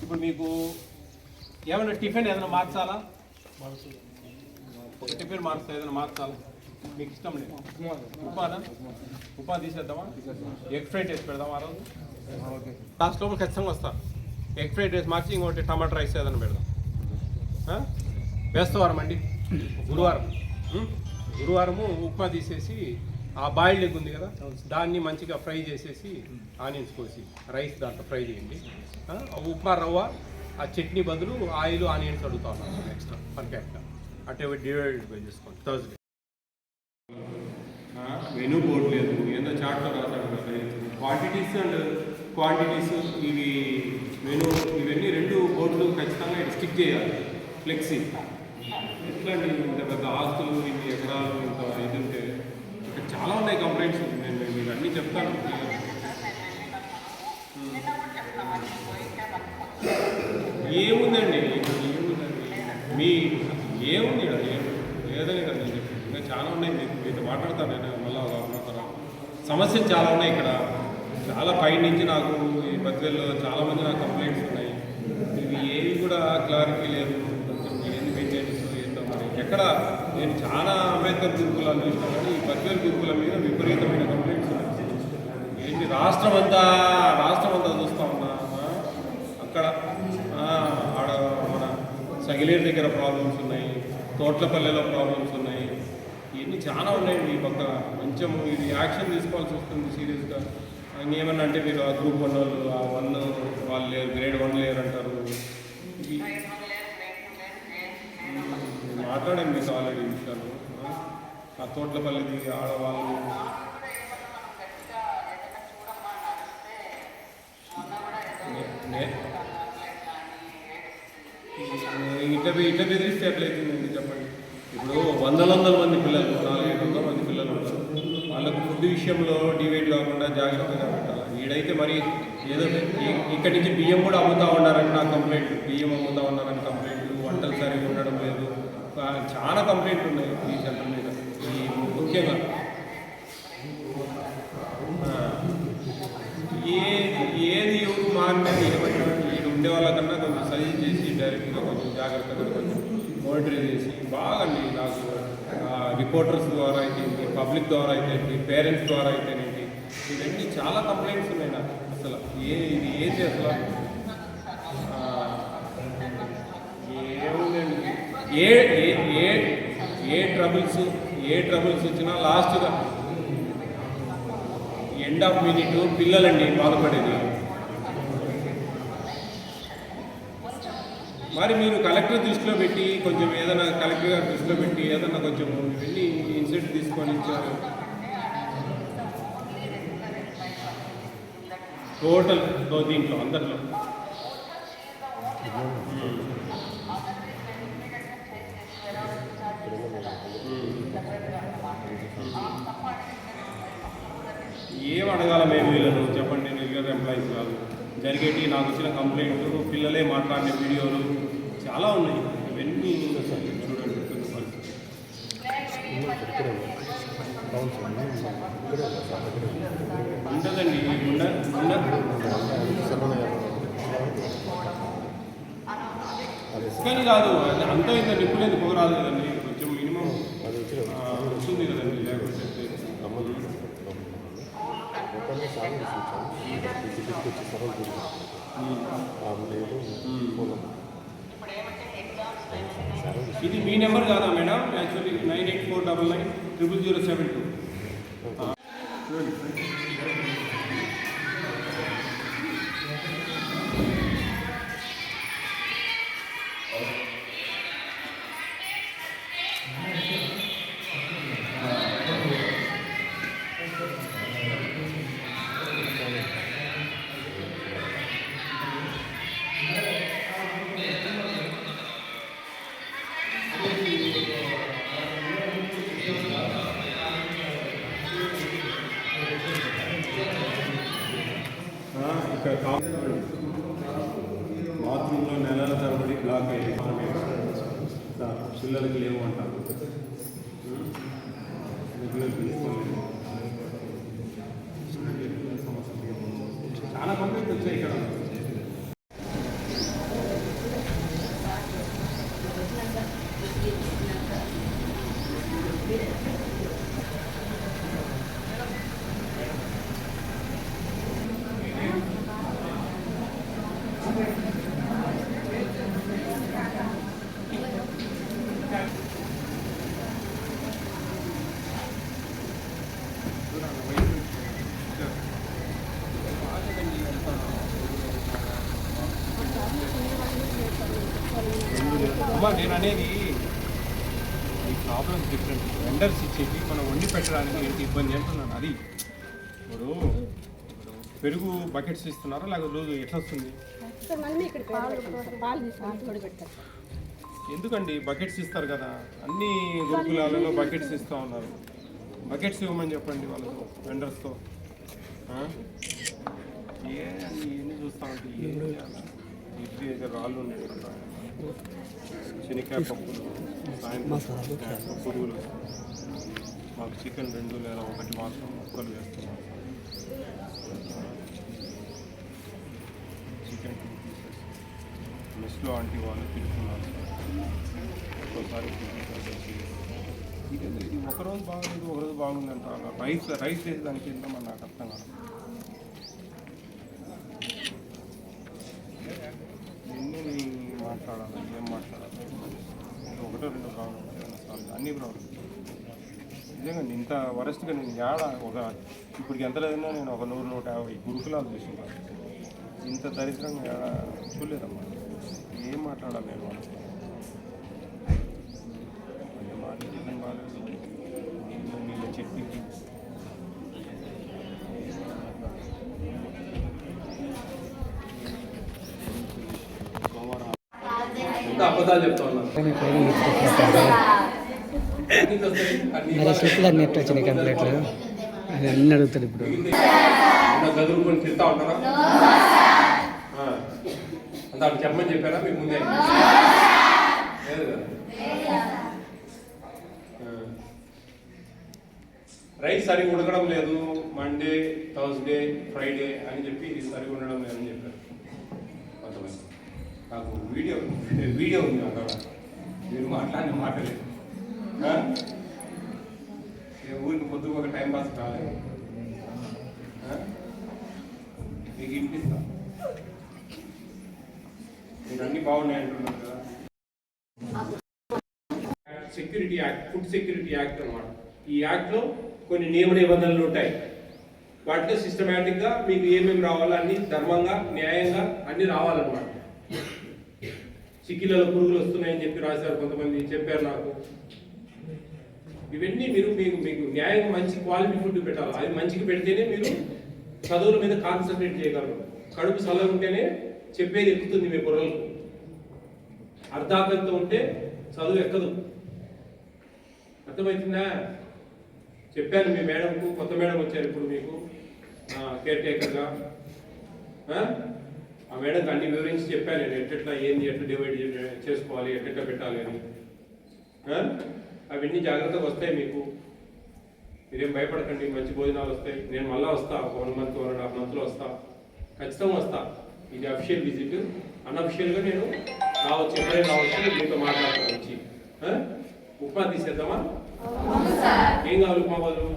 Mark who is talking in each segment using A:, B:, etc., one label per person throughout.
A: ఇప్పుడు మీకు ఏమైనా టిఫిన్ ఏదైనా మార్చాలా? ఒక టిఫిన్ మార్చా ఏదైనా మార్చాలా? మీకు ఇష్టం లేదు ఉప్మా తీసేద్దామా? ఎగ్ ఫ్రైడ్ రైస్ పెడదాం ఆ రోజు. లాస్ట్ లోపల ఖచ్చితంగా వస్తా. ఎగ్ ఫ్రైడ్ రైస్ మార్చి ఇంకోటి టమాటా రైస్ ఏదైనా పెడదాం. వేస్తవారం అండి గురువారము ఉప్మా తీసేసి ఆ బాయిల్డ్ ఎగ్ ఉంది కదా దాన్ని మంచిగా ఫ్రై చేసేసి ఆనియన్స్ కోసి రైస్ దాంట్లో ఫ్రై చేయండి. ఉప్మా రవ్వ ఆ చట్నీ బదులు ఆయిల్ ఆనియన్స్ అడుగుతా ఉన్నాను ఎక్స్ట్రా పర్ఫెక్ట్గా అంటే డివైడ్ బై చేసుకోండి. థర్స్డే మెనూ బోర్డు లేదు, ఏదో చార్ట్లో రాశాడు కదా. క్వాంటిటీస్ ఇవి మెనూ ఇవన్నీ 2 బోర్డులు ఖచ్చితంగా స్టిక్ చేయాలి. ఫ్లెక్సీ ఎట్లా అండి ఇంత పెద్ద ఆస్తులు ఇన్ని ఎకరాలు ఇంత ఇది ఉంటే ఇక్కడ చాలా ఉన్నాయి కంప్లైంట్స్. నేను మీకు అన్నీ చెప్తాను. ఏముందండి మీ ఏముంది ఇక్కడ లేదని కదా నేను చెప్పి ఇంకా చాలా ఉన్నాయి. మీతో మాట్లాడతాను నేను మళ్ళీ సమస్యలు చాలా ఉన్నాయి ఇక్కడ. చాలా పై నుంచి నాకు ఈ బద్వేల్లో చాలామంది నాకు కంప్లైంట్స్ ఉన్నాయి. ఇవి ఏవి కూడా క్లారిటీ లేదు. కొంచెం ఏంది మెయింటెనెన్స్ ఏంటో మరి ఎక్కడ నేను చాలా అంబేద్కర్ గురుకులాలు చూసినా కానీ ఈ బద్వేల్ గురుకుల మీద విపరీతమైన కంప్లైంట్స్ ఉన్నాయి. ఏంటి రాష్ట్రం అంతా చూస్తూ ఉన్నా. అక్కడ ఆడ మన సగిలేరు దగ్గర ప్రాబ్లమ్స్ ఉన్నాయి, తోట్లపల్లెలో ప్రాబ్లమ్స్ ఉన్నాయి. ఇవన్నీ చాలా ఉన్నాయండి. ఈ పక్క కొంచెం ఇది యాక్షన్ తీసుకోవాల్సి వస్తుంది సీరియస్గా. ఇంకేమన్నా అంటే మీరు ఆ గ్రూప్ 1 వాళ్ళు ఆ 1 వాళ్ళు లేరు, గ్రేడ్ 1 లేరు అంటారు. ఇది మాట్లాడాను మీకు ఆల్రెడీ విషయాలు. ఆ తోట్లపల్లిది ఆడవాళ్ళు ఇట్లా బెదిరిస్తే ఎట్లయితుందండి చెప్పండి. ఇప్పుడు 100 మంది పిల్లలు 400-500 మంది పిల్లలు ఉంటారు. వాళ్ళకు ఫుడ్ విషయంలో డివైడ్ కాకుండా జాగ్రత్తగా పెట్టాలి. ఈడైతే మరి ఏదో ఇక్కడి నుంచి బియ్యం కూడా అమ్ముతూ ఉన్నారని నా కంప్లైంట్. బియ్యం అమ్ముతూ ఉన్నారని కంప్లైంట్, వంటలు సరిగ్గా ఉండడం లేదు, చాలా కంప్లైంట్లు ఉన్నాయి ఈ సెంటర్ మీద. ఈ ముఖ్యంగా ఏది ఎవరు మారినది ఏమైనా ఇక్కడ ఉండే వాళ్ళకన్నా కొంచెం సజెస్ట్ చేసి డైరెక్ట్గా కొంచెం జాగ్రత్తగా కొంచెం మానిటర్ చేసి బాగా నాకు రిపోర్టర్స్ ద్వారా అయితే పబ్లిక్ ద్వారా అయితే పేరెంట్స్ ద్వారా అయితేనేంటి ఇవన్నీ చాలా కంప్లైంట్స్ ఉన్నాయి నాకు. అసలు ఇది ఏంటి అసలు ఏముందండి ఏ ట్రబుల్స్ వచ్చినా లాస్ట్గా ఎండ్ ఆఫ్ మినిట్ పిల్లలండి బాధపడేది. మరి మీరు కలెక్టర్ దృష్టిలో పెట్టి కొంచెం ఏదైనా కలెక్టర్ గారి దృష్టిలో పెట్టి ఏదైనా కొంచెం వెళ్ళి ఇన్సెంట్ తీసుకొని ఇచ్చారు. టోటల్ దీంట్లో అందరిలో ఏం అడగాల మేము వీళ్ళను చెప్పండి. నేను రెగ్యులర్ ఎంప్లాయీస్ కాదు. జరిగేటి నాకు వచ్చిన కంప్లైంట్లు పిల్లలే మాట్లాడిన వీడియోలు చాలా ఉన్నాయి. ఇవన్నీ చూడండి. ఉంటుందండి కానీ కాదు అంతా ఇంత నిప్పులేదు పోరాదు కదండి. కొంచెం మినిమం వస్తుంది కదండి. లేకపోతే ఇది మీ నెంబర్ కాదా మేడం? యాక్చువల్లీ 98499007 బాత్రూంలో నెలల తరబడి బ్లాక్ అయ్యి పిల్లలకి లేవు అంటారు. చాలా కంప్లీట్ ఇక్కడ అమ్మా నేను అనేది ఈ ప్రాబ్లమ్స్ డిఫరెంట్. వెండర్స్ ఇచ్చేసి మనం వండి పెట్టడానికి ఏంటి ఇబ్బంది అంటున్నాను. అది ఇప్పుడు పెరుగు బకెట్స్ ఇస్తున్నారా లేకపోతే రోజు ఎట్లా వస్తుంది? ఎందుకండి బకెట్స్ ఇస్తారు కదా, అన్ని గురుకులాలలో బకెట్స్ ఇస్తూ ఉన్నారు. బకెట్స్ ఇవ్వమని చెప్పండి వాళ్ళతో, వెండర్స్తో. ఎన్ని చూస్తూ ఉంటే ఇడ్లీ అయితే రాళ్ళు ఉన్నాయి కదా, శనక్కాయ పప్పులు, సాయంత్రం పురుగులు. మాకు చికెన్ 2 లేదా 1 మాత్రం ముక్కలు వేస్తున్నాం. చికెన్ 2 పీసెస్ మెస్లో ఆంటీ వాళ్ళు తిరుగుతున్నారు. ఒక్కోసారి ఇది ఒకరోజు బాగుంది, ఒకరోజు బాగుంది అంటారు. రైస్ వేసేదానికి ఏంటో మన నాకు అర్థం కాదు. ఎన్ని మాట్లాడాలి, ఏం మాట్లాడాలి? 1-2 ప్రాబ్లమ్స్, అన్ని ప్రాబ్లమ్స్. నిజంగా ఇంత వరస్ట్గా నేను ఇప్పటికి ఎంత లేదన్నా నేను ఒక 100-150 గురుకులాలు చూసుకున్నాను. ఇంత దరిద్రంగా చూడలేదమ్మా. ఏం మాట్లాడాలి నేను వాళ్ళతో? చికెన్ బాగాలేదు, నీళ్ళ చట్నీకి అబద్ధాలు చెప్తా ఉన్నారు.
B: నెట్ వచ్చినాయి కంప్లీట్లు, అది అన్నీ అడుగుతారు. ఇప్పుడు
A: గదురుకొని తింటా ఉంటారా? అంత చెప్పమని చెప్పారా మీకు ముందే? లేదు కదా. రైస్ సరిగా ఉడకడం లేదు, మండే, థర్స్డే, ఫ్రైడే అని చెప్పి సరిగా ఉండడం లేదని చెప్పారు కొంతమంది. నాకు వీడియో ఉంది అక్కడ, మీరు మాట్లాడిన మాటలేదు. ఊరికి పొద్దుకు ఒక టైం పాస్ కాలేదు. మీకు వినిపిస్తా, మీరు అన్నీ బాగున్నాయి అంటున్నారు కదా. Security act, food security act అన్నమాట. ఈ యాక్ట్లో కొన్ని నియమ నిబంధనలు ఉంటాయి. వాటిలో సిస్టమేటిక్గా మీకు ఏమేమి రావాలో అన్ని ధర్మంగా, న్యాయంగా అన్ని రావాలన్నమాట. చిక్కిలలో పురుగులు వస్తున్నాయని చెప్పి రాశారు కొంతమంది, చెప్పారు నాకు. ఇవన్నీ మీకు న్యాయంగా మంచి క్వాలిటీ ఫుడ్ పెట్టాలి. అది మంచిగా పెడితేనే మీరు చదువుల మీద కాన్సన్ట్రేట్ చేయగలరు. కడుపు చల్లగా ఉంటేనే చెప్పేది ఎక్కుతుంది మీ బుర్రలకు. అర్ధాకలితో ఉంటే చదువు ఎక్కదు. అర్థమవుతుందా? చెప్పాను మీ మేడంకు, కొత్త మేడం వచ్చారు ఇప్పుడు మీకు కేర్ టేకర్గా. ఆ మేడంకి అన్ని వివరించి చెప్పాను నేను, ఎట్లా ఏంది, ఎట్లా డివైడ్ చేసుకోవాలి, ఎట్లా పెట్టాలి అని. అవన్నీ జాగ్రత్తగా వస్తాయి మీకు, మీరేం భయపడకండి. మంచి భోజనాలు వస్తాయి. నేను మళ్ళీ వస్తా, 1 month 1.5 monthలో వస్తా, ఖచ్చితంగా వస్తా. ఇది అఫిషియల్ విజిట్. అన్అఫిషియల్గా నేను రావచ్చు, ఎప్పుడైనా రావచ్చు, మీతో మాట్లాడతాను వచ్చి. ఉప్మా తీసేద్దామా? ఏం కావాలి ఉప్మా బదులు?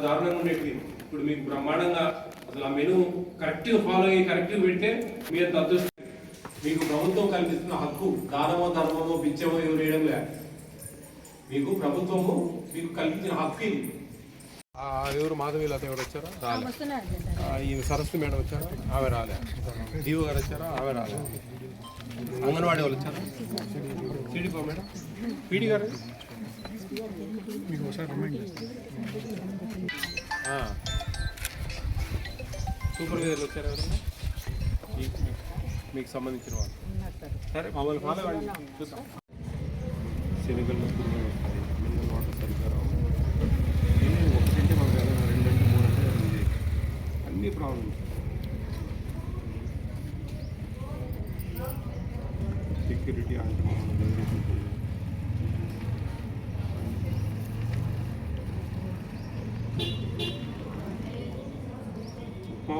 A: దారుణంగా ఉండేది. ఇప్పుడు మీకు బ్రహ్మాండంగా అసలు ఆ మెను కరెక్ట్గా ఫాలో అయ్యి కరెక్ట్గా పెడితే మీ అంత అదృష్టం. మీకు ప్రభుత్వం కల్పిస్తున్న హక్కు, దానమో ధర్మమో బిచ్చమో ఎవరు వేయడం లేదు. మీకు ప్రభుత్వము మీకు కల్పించిన హక్కు ఇది. ఎవరు మాధవీలత ఎవరు వచ్చారా? రాలే. ఈ సరస్వతి మేడం వచ్చారా? ఆమె రాలే. దీవు గారు వచ్చారా? ఆమె రాలే. అంగన్వాడీ వాళ్ళు వచ్చారా? సిడిపో మేడం, పీడి గారు మీకు ఒకసారి రిమైండ్ సూపర్వైజర్లు వచ్చారు ఎవరన్నా మీకు సంబంధించిన వాళ్ళు? సరే మమ్మల్ని ఫాలో అవ్వండి, చూద్దాం. శనగల్లో పురుగులు వస్తాయి, మినరల్ వాటర్ సరిగ్గా రావు. 1 అంటే మనకు 2 అంటే 3 అంటే అన్ని ప్రాబ్లమ్స్.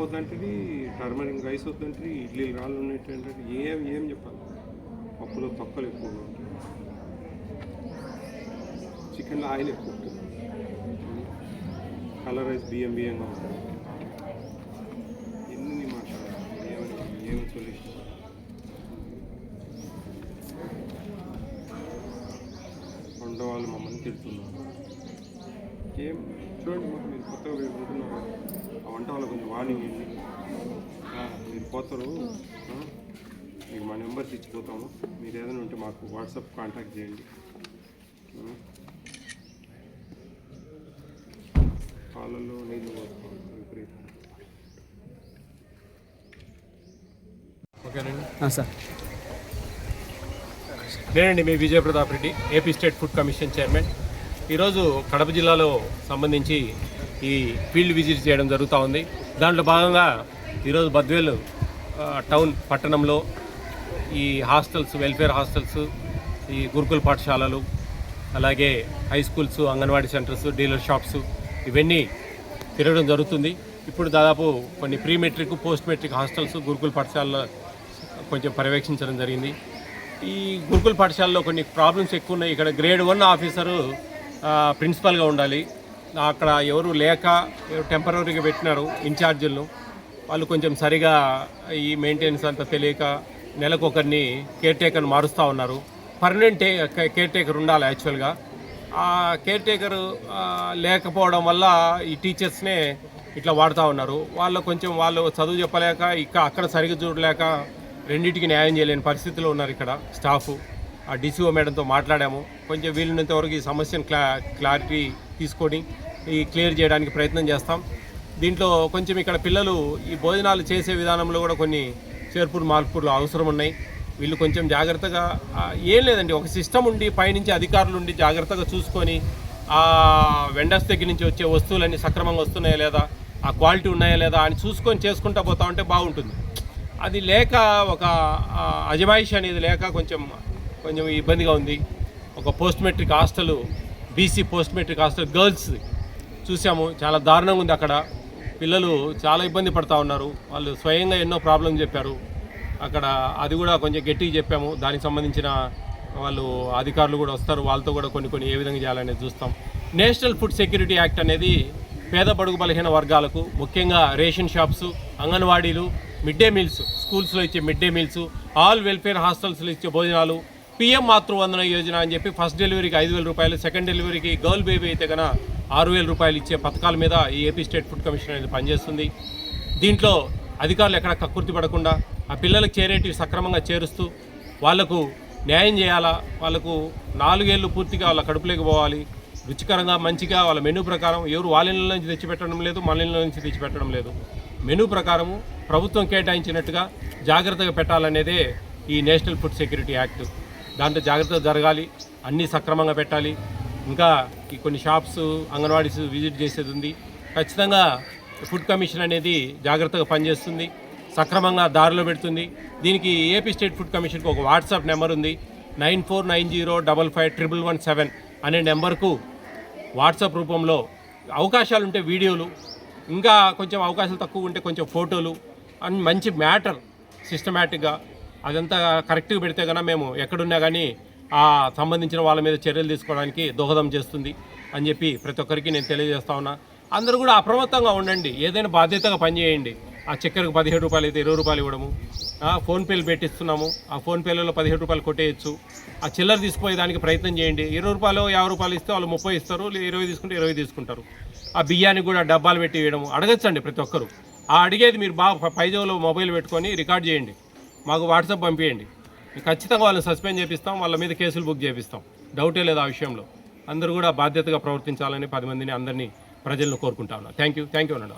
A: వద్దంటే టర్మరిక్ రైస్ వద్దంటే ఇడ్లీ రాళ్ళు ఉన్నట్టు ఏం చెప్పాలి. పప్పులో తొక్కలు ఎక్కువగా ఉంటాయి, చికెన్లో ఆయిల్ ఎక్కువ ఉంటుంది, కలర్ రైస్ బియ్యంగా ఉంటుంది. ఎన్ని మాట్లాడాలి, ఏమి సొల్యూషన్? వంట వాళ్ళు మమ్మల్ని తిడుతున్నారు. ఏం చూడండి, మాకు మీరు కొత్తగా ఉంటున్నారు, ఆ వంట వాళ్ళు కొంచెం వార్నింగ్ ఇవ్వండి. మీరు పోతారు, మీకు మా నెంబర్స్ ఇచ్చిపోతాము. మీరు ఏదైనా ఉంటే మాకు వాట్సాప్ కాంటాక్ట్ చేయండి. పాలల్లో నీళ్ళు పోసుకోవాలి విపరీతం.
C: ఓకేనండి
B: సార్.
C: నేనండి మీ Vijaya Pratap Reddy, AP state food commission chairman. ఈరోజు కడప జిల్లాలో సంబంధించి ఈ ఫీల్డ్ విజిట్ చేయడం జరుగుతూ ఉంది. దాంట్లో భాగంగా ఈరోజు బద్వేల్ టౌన్ పట్టణంలో ఈ హాస్టల్స్, వెల్ఫేర్ హాస్టల్స్, ఈ గురుకుల పాఠశాలలు, అలాగే high schools, anganwadi centres, dealer shops ఇవన్నీ తిరగడం జరుగుతుంది. ఇప్పుడు దాదాపు కొన్ని pre matric, post matric hostels, గురుకుల పాఠశాలలో కొంచెం పర్యవేక్షించడం జరిగింది. ఈ గురుకుల పాఠశాలలో కొన్ని ప్రాబ్లమ్స్ ఎక్కువ ఉన్నాయి. ఇక్కడ గ్రేడ్ 1 ఆఫీసరు ప్రిన్సిపల్గా ఉండాలి. అక్కడ ఎవరు లేక టెంపరీగా పెట్టినారు ఇన్ఛార్జీలను. వాళ్ళు కొంచెం సరిగా ఈ మెయింటెనెన్స్ అంతా తెలియక నెలకు ఒకరిని కేర్ టేకర్ని మారుస్తూ ఉన్నారు. పర్మనెంట్ కేర్ టేకర్ ఉండాలి యాక్చువల్గా. ఆ కేర్ టేకర్ లేకపోవడం వల్ల ఈ టీచర్స్నే ఇట్లా వాడుతూ ఉన్నారు. వాళ్ళు చదువు చెప్పలేక అక్కడ సరిగ్గా చూడలేక రెండింటికి న్యాయం చేయలేని పరిస్థితిలో ఉన్నారు ఇక్కడ స్టాఫ్. ఆ డిసిఓ మేడంతో మాట్లాడాము. కొంచెం వీలున్నంత వరకు ఈ సమస్యను క్లారిటీ తీసుకొని ఈ క్లియర్ చేయడానికి ప్రయత్నం చేస్తాం. దీంట్లో కొంచెం ఇక్కడ పిల్లలు ఈ భోజనాలు చేసే విధానంలో కూడా కొన్ని చేర్పులు మార్పులు అవసరం ఉన్నాయి. వీళ్ళు కొంచెం జాగ్రత్తగా, ఏం లేదండి, ఒక సిస్టమ్ ఉండి పైనుంచి అధికారులు ఉండి జాగ్రత్తగా చూసుకొని ఆ వెండర్స్ దగ్గర నుంచి వచ్చే వస్తువులన్నీ సక్రమంగా వస్తున్నాయా లేదా, ఆ క్వాలిటీ ఉన్నాయా లేదా అని చూసుకొని చేసుకుంటూ పోతా ఉంటే బాగుంటుంది. అది లేక ఒక అజమాయిషి అనేది లేక కొంచెం ఇబ్బందిగా ఉంది. ఒక post matric hostel, BC post matric hostel girls చూసాము, చాలా దారుణంగా ఉంది. అక్కడ పిల్లలు చాలా ఇబ్బంది పడుతూ ఉన్నారు. వాళ్ళు స్వయంగా ఎన్నో ప్రాబ్లం చెప్పారు అక్కడ. అది కూడా కొంచెం గట్టిగా చెప్పాము. దానికి సంబంధించిన వాళ్ళు అధికారులు కూడా వస్తారు, వాళ్ళతో కూడా కొన్ని ఏ విధంగా చేయాలనేది చూస్తాం. నేషనల్ ఫుడ్ సెక్యూరిటీ యాక్ట్ అనేది పేద బడుగు బలహీన వర్గాలకు, ముఖ్యంగా రేషన్ షాప్స్, అంగన్వాడీలు, మిడ్ డే మీల్స్, స్కూల్స్లో ఇచ్చే mid day meals, all welfare హాస్టల్స్లో ఇచ్చే భోజనాలు, పీఎం మాతృవందన యోజన అని చెప్పి ఫస్ట్ డెలివరీకి 5,000 రూపాయలు, సెకండ్ డెలివరీకి గర్ల్ బేబీ అయితే కన్నా 6,000 రూపాయలు ఇచ్చే పథకాల మీద ఈ ఏపీ స్టేట్ ఫుడ్ కమిషన్ అనేది పనిచేస్తుంది. దీంట్లో అధికారులు ఎక్కడ కక్కుర్తి పడకుండా ఆ పిల్లలకు చేరేటివి సక్రమంగా చేరుస్తూ వాళ్లకు న్యాయం చేయాలా. వాళ్ళకు 4 ఏళ్ళు పూర్తిగా వాళ్ళ కడుపులోకి పోవాలి, రుచికరంగా మంచిగా వాళ్ళ మెనూ ప్రకారం. ఎవరు వాళ్ళ ఇళ్ళ నుంచి తెచ్చిపెట్టడం లేదు, మన ఇళ్ళ నుంచి తెచ్చిపెట్టడం లేదు. మెనూ ప్రకారము ప్రభుత్వం కేటాయించినట్టుగా జాగ్రత్తగా పెట్టాలనేదే ఈ నేషనల్ ఫుడ్ సెక్యూరిటీ యాక్ట్. దాంట్లో జాగ్రత్తగా జరగాలి, అన్నీ సక్రమంగా పెట్టాలి. ఇంకా ఈ కొన్ని షాప్స్, అంగన్వాడీస్ విజిట్ చేసేది ఉంది. ఖచ్చితంగా ఫుడ్ కమిషన్ అనేది జాగ్రత్తగా పనిచేస్తుంది, సక్రమంగా దారిలో పెడుతుంది. దీనికి ఏపీ స్టేట్ ఫుడ్ కమిషన్కి ఒక వాట్సాప్ నెంబర్ ఉంది, 9490555117 అనే నెంబర్కు వాట్సాప్ రూపంలో అవకాశాలుంటే వీడియోలు, ఇంకా కొంచెం అవకాశాలు తక్కువ ఉంటే కొంచెం ఫోటోలు అని మంచి మ్యాటర్ సిస్టమేటిక్గా అదంతా కరెక్ట్గా పెడితే కన్నా మేము ఎక్కడున్నా కానీ ఆ సంబంధించిన వాళ్ళ మీద చర్యలు తీసుకోవడానికి దోహదం చేస్తుంది అని చెప్పి ప్రతి ఒక్కరికి నేను తెలియజేస్తా ఉన్నా. అందరూ కూడా అప్రమత్తంగా ఉండండి, ఏదైనా బాధ్యతగా పనిచేయండి. ఆ చక్కెరకు 17 రూపాయలు అయితే 20 రూపాయలు ఇవ్వడము, ఫోన్పేలు పెట్టిస్తున్నాము, ఆ ఫోన్పేలలో 17 రూపాయలు కొట్టేయచ్చు. ఆ చిల్లర తీసుకుపోయేదానికి ప్రయత్నం చేయండి. 20 రూపాయలు 50 రూపాయలు ఇస్తే వాళ్ళు 30 ఇస్తారు, 20 తీసుకుంటే 20 తీసుకుంటారు. ఆ బియ్యానికి కూడా డబ్బాలు పెట్టి ఇవ్వడము అడగచ్చండి ప్రతి ఒక్కరు. ఆ అడిగేది మీరు బాగా పైజోలో మొబైల్ పెట్టుకొని రికార్డ్ చేయండి, మాకు వాట్సాప్ పంపించండి. ఖచ్చితంగా వాళ్ళని సస్పెండ్ చేపిస్తాం, వాళ్ళ మీద కేసులు బుక్ చేపిస్తాం, డౌటే లేదు ఆ విషయంలో. అందరూ కూడా బాధ్యతగా ప్రవర్తించాలని 10 మందిని అందరినీ ప్రజలను కోరుకుంటా ఉన్నా. థ్యాంక్ యూ అన్నాడు.